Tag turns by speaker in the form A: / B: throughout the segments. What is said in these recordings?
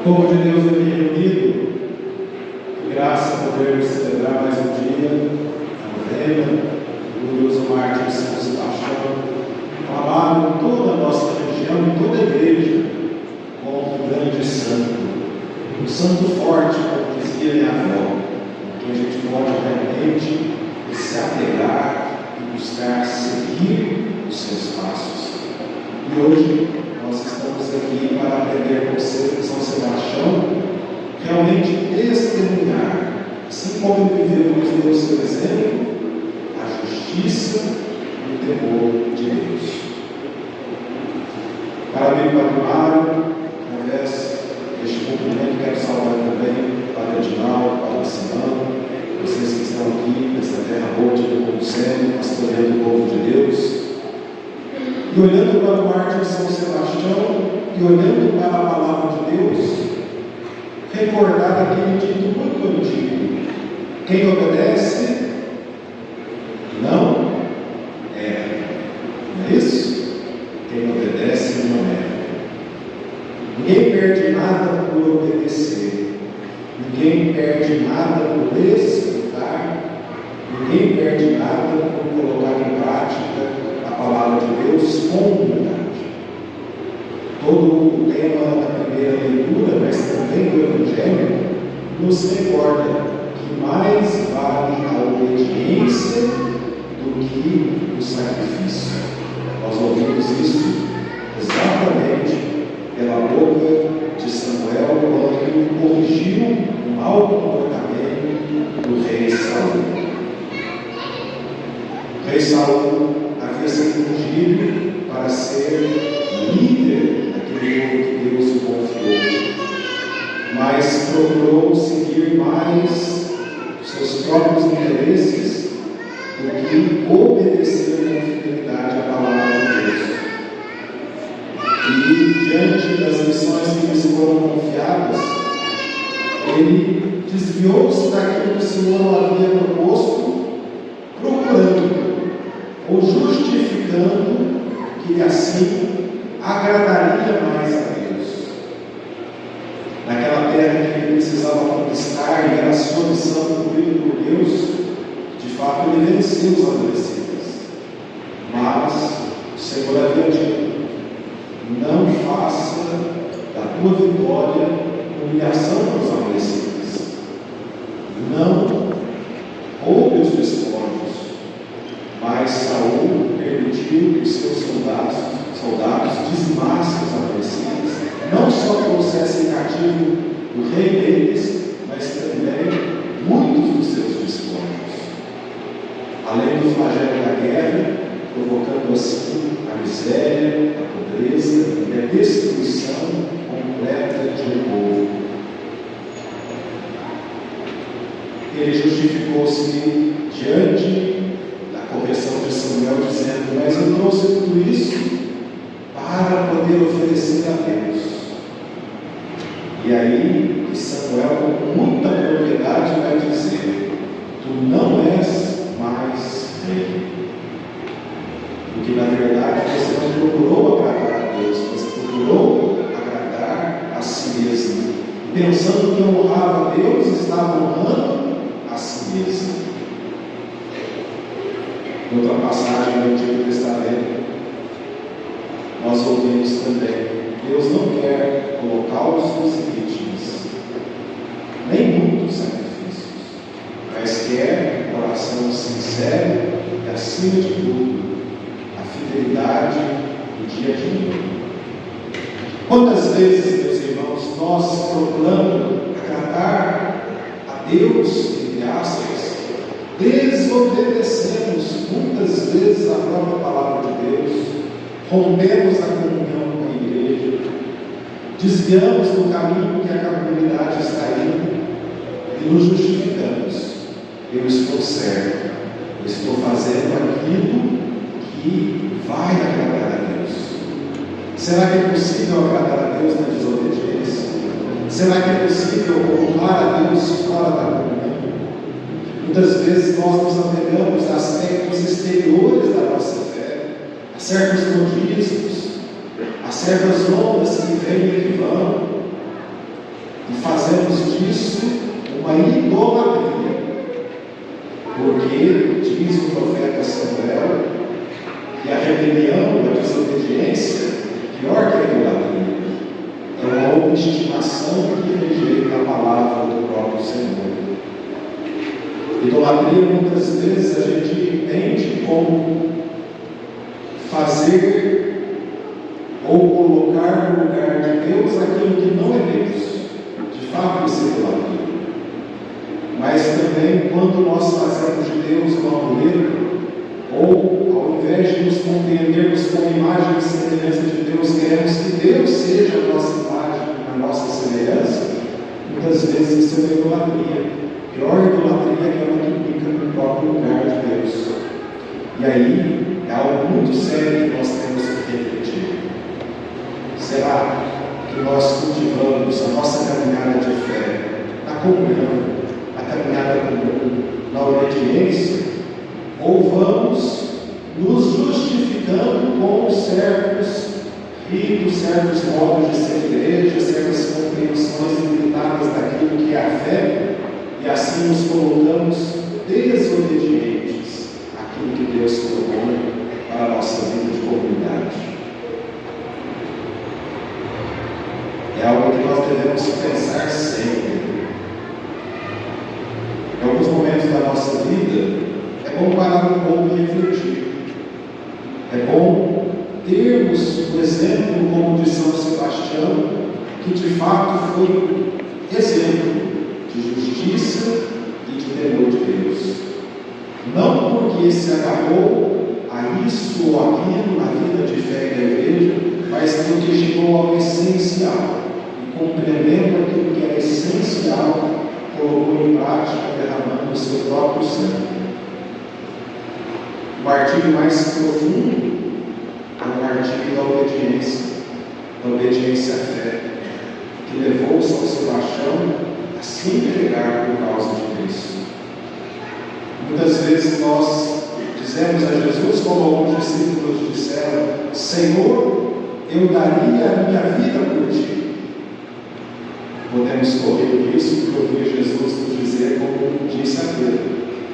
A: Povo de Deus aqui reunido, que graça podermos celebrar mais um dia, a novena, o glorioso mártir São Sebastião, amado em toda a nossa região, em toda a igreja, como um grande santo, um santo forte, como dizia minha avó, que a gente pode realmente se apegar e buscar seguir os seus passos. E hoje nós estamos aqui para aprender com São Sebastião, realmente testemunhar, assim como ele viveu e nos deu o seu exemplo, a justiça e o temor de Deus. Para mim, Padre Mário, através deste cumprimento, quero saudar também o Padre Adinaldo, o Padre Simão, vocês que estão aqui nessa terra boa de Nepomuceno, pastoreando o povo de Deus. E olhando para o mártir São Sebastião e olhando para a palavra de Deus, recordar aquele dito muito antigo: quem obedece não erra. Não é isso? Quem obedece não erra. Ninguém perde nada por obedecer. Ninguém perde nada por escutar. Ninguém perde nada por colocar em prática a palavra de Deus com humildade. Todo o tema da primeira leitura, mas também do Evangelho, nos recorda que mais vale a obediência do que o sacrifício. Nós ouvimos isso exatamente pela boca de Samuel, quando corrigiu o mau comportamento do rei Saul. O rei Saul havia sido ungido para ser líder daquele povo que Deus o confiou, mas procurou seguir mais seus próprios interesses do que obedecer com fidelidade à palavra de Deus. E diante das missões que lhes foram confiadas, ele desviou-se daquilo que o Senhor havia proposto, procurando ou justificando que assim agradaria mais a Deus. Naquela terra que ele precisava conquistar e era a sua missão cumprida por Deus, de fato ele venceu os adolescentes. Mas o Senhor havia dito: não faça da tua vitória humilhação para os adolescentes. Não roube os despojos. Mas Saul permitiu que os seus soldados dizimassem os adolescentes, não só trouxessem cativo o rei deles, mas também muitos dos seus despojos. Além do flagelo da guerra, provocando assim a miséria, a pobreza e a destruição completa de um povo. Ele justificou-se diante correção de Samuel, dizendo: mas eu trouxe tudo isso para poder oferecer a Deus. E aí Samuel, com muita propriedade, vai dizer: tu não és mais rei. Porque na verdade você não procurou agradar a Deus, você procurou agradar a si mesmo. Pensando que honrava a Deus, estava honrando a si mesmo. Em outra passagem do Antigo Testamento, nós ouvimos também: Deus não quer holocaustos e vítimas, nem muitos sacrifícios, mas quer um coração sincero e, acima de tudo, a fidelidade do dia a dia. Quantas vezes, meus irmãos, nós procuramos agradar a Deus, entre aspas, desobedecemos muitas vezes a própria palavra de Deus, rompemos a comunhão com a igreja, desviamos do caminho que a comunidade está indo e nos justificamos: eu estou certo, eu estou fazendo aquilo que vai agradar a Deus. Será que é possível agradar a Deus na desobediência? Será que é possível honrar a Deus fora da comunhão? Muitas vezes nós nos apegamos a aspectos exteriores da nossa fé, a certos modismos, a certas ondas que vêm e que vão, E fazemos disso uma idolatria. Porque, diz o profeta Samuel, que a rebelião, a desobediência, pior que a idolatria, é uma obstinação que rejeita a palavra do próprio Senhor. Idolatria, muitas vezes, a gente entende como fazer ou colocar no lugar de Deus aquilo que não é Deus. De fato, isso é idolatria. Mas também, quando nós fazemos de Deus um amuleto, ou ao invés de nos compreendermos como imagem e semelhança de Deus, queremos que Deus seja a nossa imagem, a nossa semelhança, muitas vezes isso é uma idolatria. A pior idolatria é aquela que fica no próprio lugar de Deus. E aí é algo muito sério que nós temos que refletir. Será que nós cultivamos a nossa caminhada de fé, na comunhão, na caminhada comum, na obediência, ou vamos nos justificando com certos ritos, certos modos de ser igreja, certas compreensões limitadas daquilo que é a fé, e assim nos colocamos desobedientes àquilo que Deus propõe para a nossa vida de comunidade? É algo que nós devemos pensar sempre. Em alguns momentos da nossa vida, é bom parar um pouco e refletir. É bom termos o exemplo, como de São Sebastião, que de fato foi exemplo de justiça e de temor de Deus. Não porque se agarrou a isso ou aquilo na vida de fé da igreja, mas porque chegou ao essencial e, compreendendo aquilo que é essencial, colocou em prática, derramando o seu próprio sangue. O artigo mais profundo é o artigo da obediência à fé, que levou São Sebastião a se entregar por causa de Cristo. Muitas vezes nós dizemos a Jesus, como alguns discípulos disseram: Senhor, eu daria a minha vida por ti. Podemos correr isso porque eu vi Jesus nos dizer, como disse a Pedro: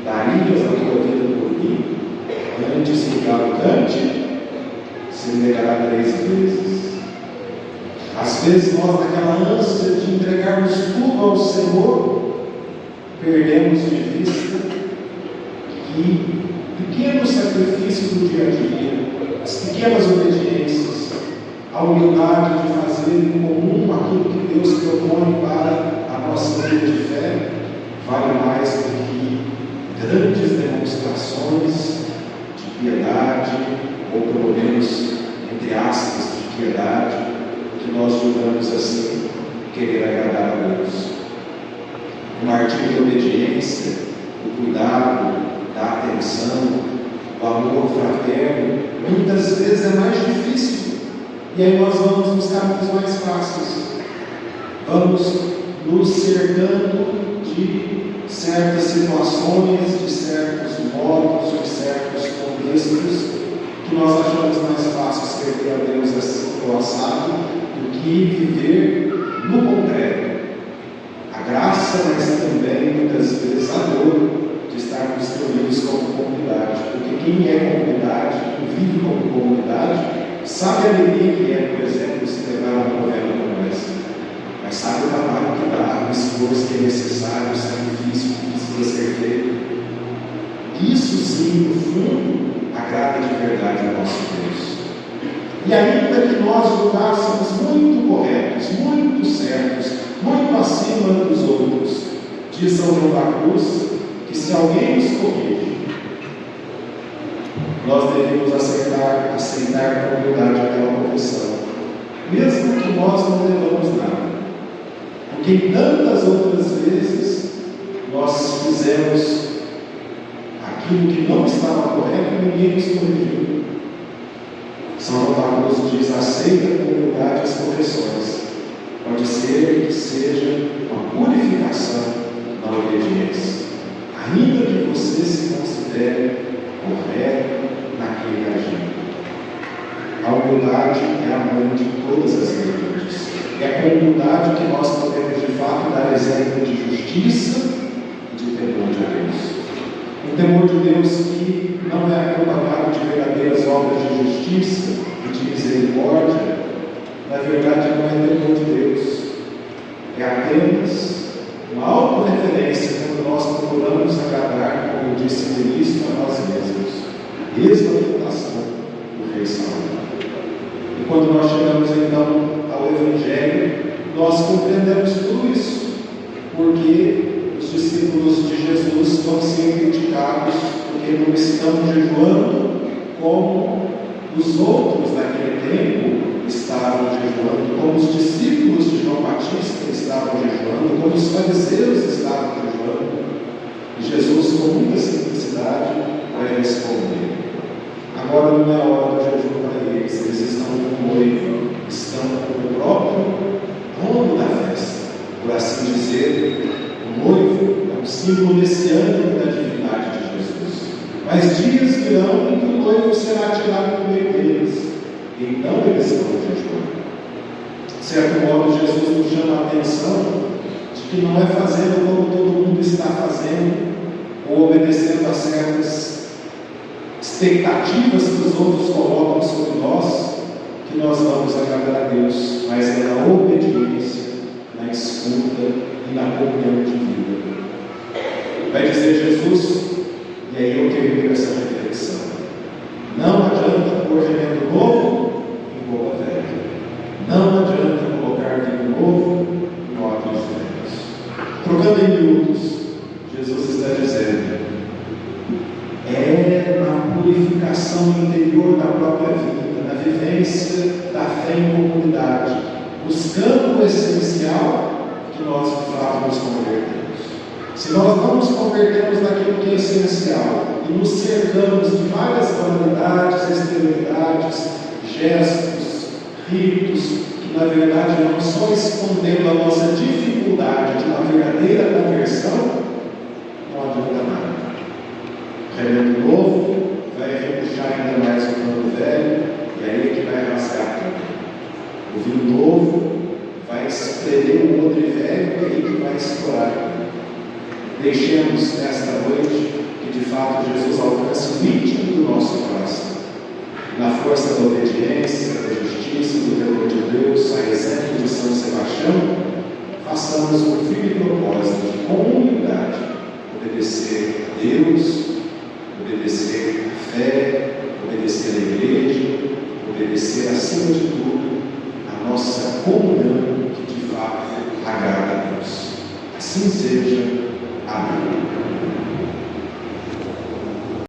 A: darias a tua vida por mim? Antes que o galo cante, se negará 3 vezes. Às vezes nós, naquela ânsia de entregarmos tudo ao Senhor, perdemos de vista que pequenos sacrifícios do dia a dia, as pequenas obediências, a humildade de fazer em comum aquilo que Deus propõe para a nossa vida de fé, vale mais do que grandes demonstrações de piedade, ou pelo menos, entre aspas, de piedade, que nós julgamos assim, querer agradar a Deus. Um artigo de obediência, o cuidado, da atenção, o amor fraterno, muitas vezes é mais difícil. E aí nós vamos nos caminhos mais fáceis. Vamos nos cercando de certas situações, de certos modos, de certos contextos, que nós achamos mais fácil servir a Deus assim ou assado, do que viver no concreto. A graça, mas também, muitas vezes, a dor de estarmos reunidos como comunidade. Porque quem é comunidade, quem vive como comunidade, sabe a alegria que é, por exemplo, se levar uma novela como essa. Mas sabe o trabalho que dá, o esforço que é necessário, o sacrifício que precisa ser feito. Isso sim, no fundo, agrada de verdade ao nosso Deus. E ainda que nós julgássemos muito corretos, muito certos, muito acima dos outros, diz São João da Cruz, que se alguém nos corrige, nós devemos aceitar com humildade aquela confissão, mesmo que nós não levamos nada. Porque em tantas outras vezes nós fizemos aquilo que não estava correto e ninguém nos corrigiu. São João da Cruz diz: aceita com humildade as correções. Pode ser que seja uma purificação na obediência, ainda que você se considere correto naquele agir. A humildade é a mãe de todas as virtudes. É com humildade que nós podemos de fato fato dar exemplo de justiça e de temor de Deus. Um temor de Deus que não é acompanhado de verdadeiras obras de justiça e de misericórdia, na verdade não é temor de Deus. É apenas uma autorreferência quando nós procuramos agradar, como eu disse no início, a nós mesmos. Eis a tentação do rei Salomão. E quando nós chegamos então ao Evangelho, nós compreendemos tudo isso, porque os discípulos de Jesus vão ser criticados porque não estão jejuando como os outros naquele tempo estavam jejuando, como os discípulos de João Batista estavam jejuando, como os fariseus estavam jejuando. E Jesus, com muita simplicidade, vai responder: agora não é a hora do jejum para eles, eles estão com o noivo, estão com o próprio dono da festa. Por assim dizer, o noivo é um símbolo messiânico da divindade de Jesus. Mas dias virão em que o noivo será tirado do meio deles, e então eles vão jejuar. De certo modo, Jesus nos chama a atenção de que não é fazendo como todo mundo está fazendo, ou obedecendo a certas expectativas que os outros colocam sobre nós, que nós vamos agradar a Deus, mas é na obediência, na escuta e na comunhão de vida. Vai dizer Jesus, e aí eu termino essa reflexão: não adianta pôr remendo novo em roupa velha, não adianta colocar vinho novo em óculos velhos. Trocando em miúdos, Jesus está dizendo: é na purificação interior da própria vida, na vivência da fé em comunidade, buscando o essencial, que nós de fato nos convertemos. Se nós não nos convertemos naquilo que é essencial e nos cercamos de várias banalidades, exterioridades, gestos, ritos, que na verdade não só escondendo a nossa dificuldade de uma verdadeira conversão, não adianta nada. O remendo novo vai repuxar ainda mais o pano velho, e aí é que vai rasgar também. O vinho novo vai espremer o odre velho, e aí que vai estourar. Deixemos nesta noite que de fato Jesus alcance o íntimo do nosso coração. Na força da obediência, da justiça, do temor de Deus, a exemplo de São Sebastião, façamos um firme propósito de, com humildade, obedecer a Deus, obedecer a fé, obedecer a igreja, obedecer acima de tudo a nossa comunhão que de fato agrada a Deus. Assim seja. Amém.